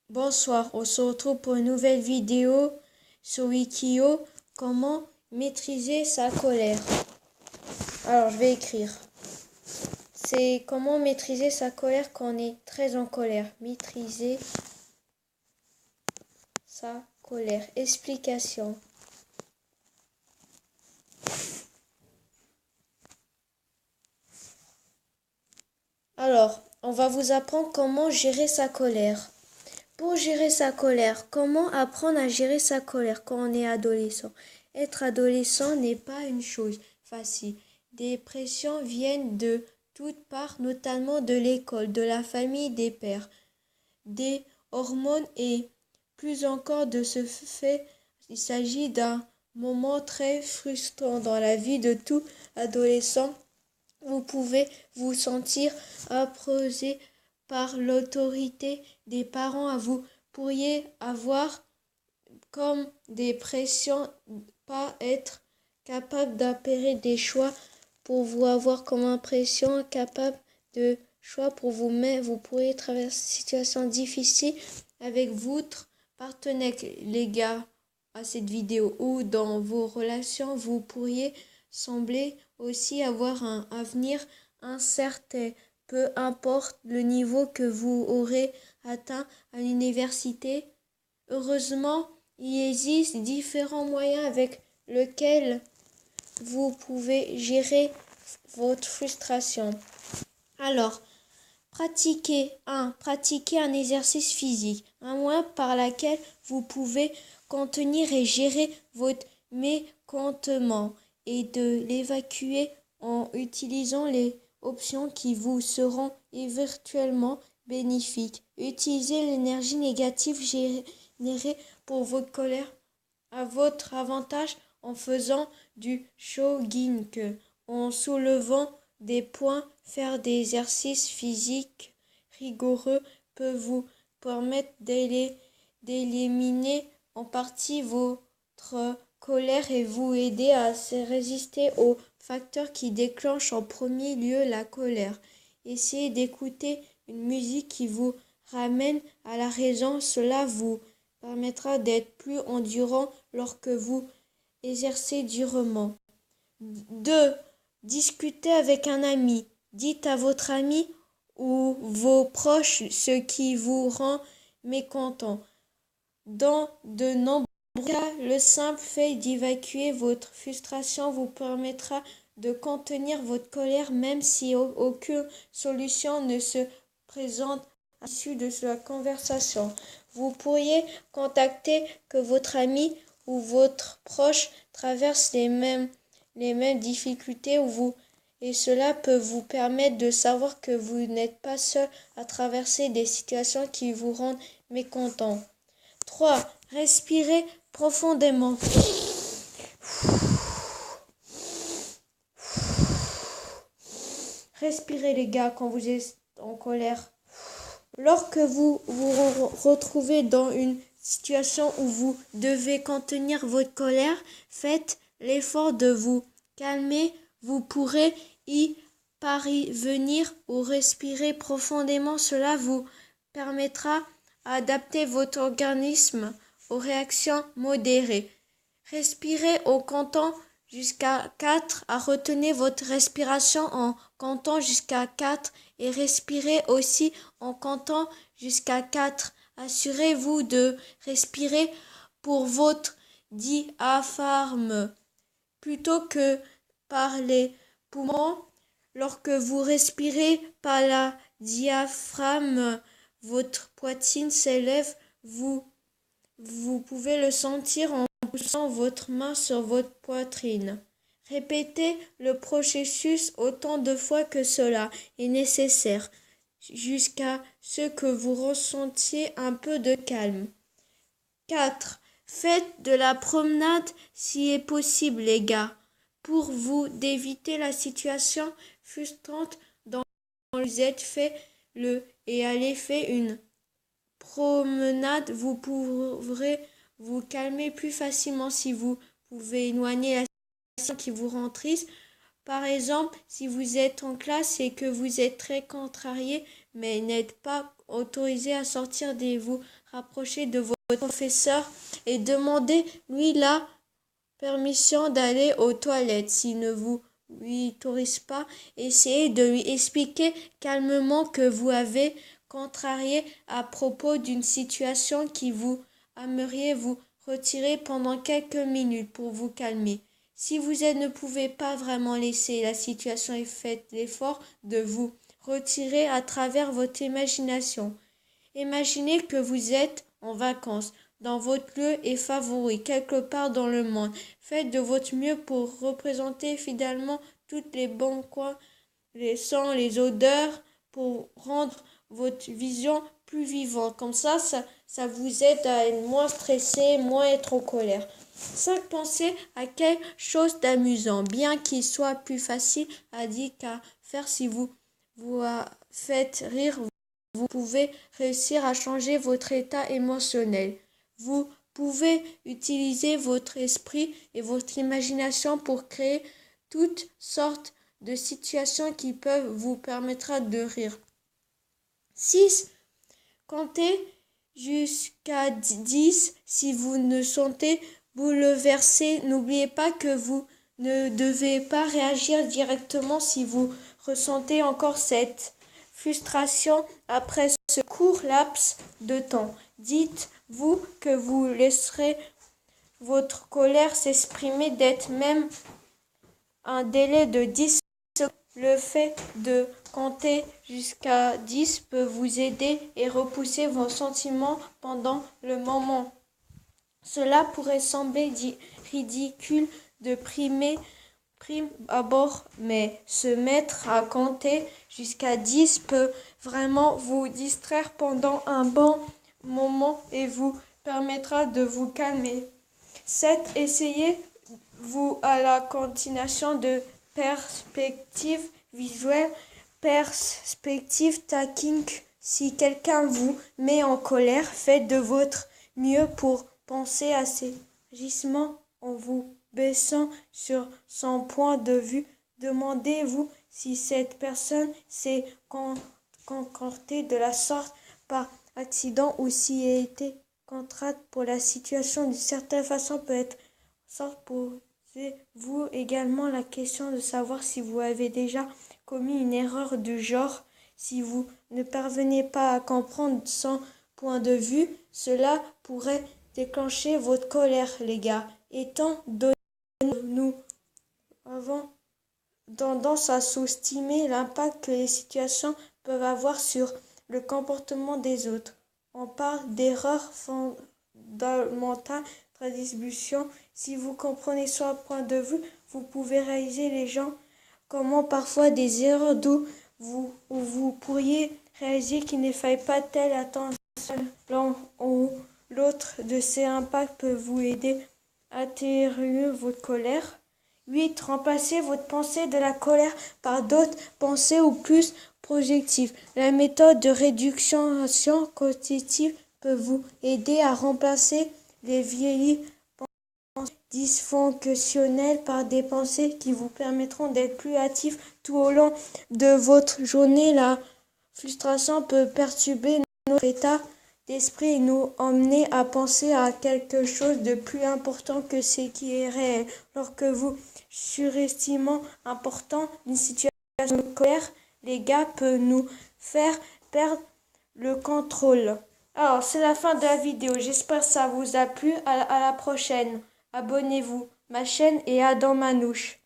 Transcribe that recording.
Bonsoir, on se retrouve pour une nouvelle vidéo sur Wikio, comment maîtriser sa colère. Alors, je vais écrire. C'est comment maîtriser sa colère quand on est très en colère. Maîtriser sa colère. Explication. Alors, on va vous apprendre comment gérer sa colère. Pour gérer sa colère, comment apprendre à gérer sa colère quand on est adolescent? Être adolescent n'est pas une chose facile. Des pressions viennent de toutes parts, notamment de l'école, de la famille, des pères, des hormones et plus encore de ce fait. Il s'agit d'un moment très frustrant dans la vie de tout adolescent. Vous pouvez vous sentir oppressé par l'autorité des parents. Vous pourriez avoir comme des pressions, pas être capable d'opérer des choix pour vous avoir comme impression capable de choix pour vous-même. Vous pourriez traverser une situation difficile avec votre partenaire, les gars, à cette vidéo, ou dans vos relations. Vous pourriez sembler aussi avoir un avenir incertain. Peu importe le niveau que vous aurez atteint à l'université. Heureusement, il existe différents moyens avec lesquels vous pouvez gérer votre frustration. Alors, pratiquez un exercice physique, un moyen par lequel vous pouvez contenir et gérer votre mécontentement et de l'évacuer en utilisant les options qui vous seront éventuellement bénéfiques. Utilisez l'énergie négative générée pour votre colère à votre avantage en faisant du jogging, en soulevant des poids. Faire des exercices physiques rigoureux peut vous permettre d'éliminer en partie votre colère et vous aider à résister aux facteurs qui déclenchent en premier lieu la colère. Essayez d'écouter une musique qui vous ramène à la raison. Cela vous permettra d'être plus endurant lorsque vous exercez durement. 2. Discutez avec un ami. Dites à votre ami ou vos proches ce qui vous rend mécontent. Dans de nombreux cas, le simple fait d'évacuer votre frustration vous permettra de contenir votre colère même si aucune solution ne se présente à l'issue de la conversation. Vous pourriez contacter que votre ami ou votre proche traverse les mêmes difficultés et cela peut vous permettre de savoir que vous n'êtes pas seul à traverser des situations qui vous rendent mécontent. 3. Respirez profondément. Respirez les gars quand vous êtes en colère. Lorsque vous vous retrouvez dans une situation où vous devez contenir votre colère, faites l'effort de vous calmer. Vous pourrez y parvenir ou respirer profondément. Cela vous permettra d'adapter votre organisme aux réactions modérées. Respirez en comptant jusqu'à 4, à retenir votre respiration en comptant jusqu'à 4 et respirez aussi en comptant jusqu'à 4. Assurez-vous de respirer pour votre diaphragme plutôt que par les poumons. Lorsque vous respirez par la diaphragme, votre poitrine s'élève. Vous pouvez le sentir en poussant votre main sur votre poitrine. Répétez le processus autant de fois que cela est nécessaire, jusqu'à ce que vous ressentiez un peu de calme. 4. Faites de la promenade si est possible, les gars, pour vous d'éviter la situation frustrante dans laquelle vous êtes. Faites-le et allez faire une promenade. Vous pourrez vous calmer plus facilement si vous pouvez éloigner la situation qui vous rend triste. Par exemple, si vous êtes en classe et que vous êtes très contrarié, mais n'êtes pas autorisé à sortir vous rapprocher de votre professeur et demander lui la permission d'aller aux toilettes. S'il ne vous lui autorise pas, essayez de lui expliquer calmement que vous avez contrarié à propos d'une situation qui vous aimeriez vous retirer pendant quelques minutes pour vous calmer. Si vous ne pouvez pas vraiment laisser la situation et faites l'effort de vous retirer à travers votre imagination. Imaginez que vous êtes en vacances dans votre lieu et favori, quelque part dans le monde. Faites de votre mieux pour représenter fidèlement toutes les bons coins, les sons, les odeurs, pour rendre votre vision plus vivante. Comme ça vous aide à être moins stressé, moins être en colère. 5. Pensez à quelque chose d'amusant, bien qu'il soit plus facile à dire qu'à faire. Si vous faites rire, vous pouvez réussir à changer votre état émotionnel. Vous pouvez utiliser votre esprit et votre imagination pour créer toutes sortes de situations qui peuvent vous permettre de rire. 6. Comptez jusqu'à 10 si vous ne sentez bouleversé. N'oubliez pas que vous ne devez pas réagir directement si vous ressentez encore cette frustration après ce court laps de temps. Dites-vous que vous laisserez votre colère s'exprimer d'être même un délai de 10 secondes. Le fait de compter jusqu'à 10 peut vous aider et repousser vos sentiments pendant le moment. Cela pourrait sembler ridicule de prime abord, mais se mettre à compter jusqu'à 10 peut vraiment vous distraire pendant un bon moment et vous permettra de vous calmer. 7. Essayez-vous à la continuation de perspective visuelle, perspective taking. Si quelqu'un vous met en colère, faites de votre mieux pour penser à ses agissements en vous baissant sur son point de vue. Demandez-vous si cette personne s'est comportée de la sorte par accident ou si elle était contrainte pour la situation d'une certaine façon. Peut-être posez-vous également la question de savoir si vous avez déjà commis une erreur du genre. Si vous ne parvenez pas à comprendre son point de vue, cela pourrait déclencher votre colère, les gars. Étant donné que nous avons tendance à sous-estimer l'impact que les situations peuvent avoir sur le comportement des autres. On parle d'erreur fondamentale de distribution. Si vous comprenez son point de vue, vous pouvez réaliser les gens comment parfois des erreurs d'où vous pourriez réaliser qu'il ne faille pas telle attention l'un ou l'autre de ces impacts peut vous aider à atténuer votre colère. 8. Remplacez votre pensée de la colère par d'autres pensées ou plus projectives. La méthode de réduction cognitive peut vous aider à remplacer les vieilles pensées dysfonctionnelles par des pensées qui vous permettront d'être plus actifs tout au long de votre journée. La frustration peut perturber notre état d'esprit et nous emmener à penser à quelque chose de plus important que ce qui est réel. Lorsque vous surestimez l'importance d'une situation de colère, les gars, peut nous faire perdre le contrôle. Alors, c'est la fin de la vidéo. J'espère que ça vous a plu. À la prochaine. Abonnez-vous. Ma chaîne est Adam Manouche.